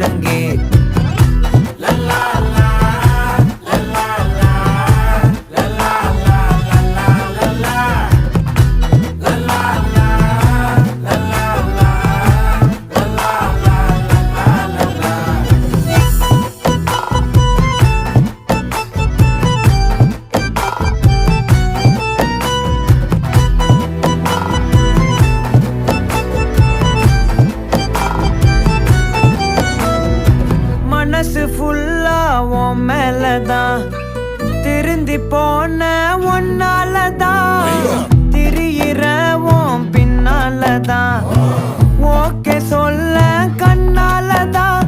முழங்கே மனசு ஃபுல்லா உன் மேலதான் திருந்தி போன ஒன்னாலதான் திரியிற உன் பின்னாலதான் ஓகே சொல்ல கண்ணாலதான்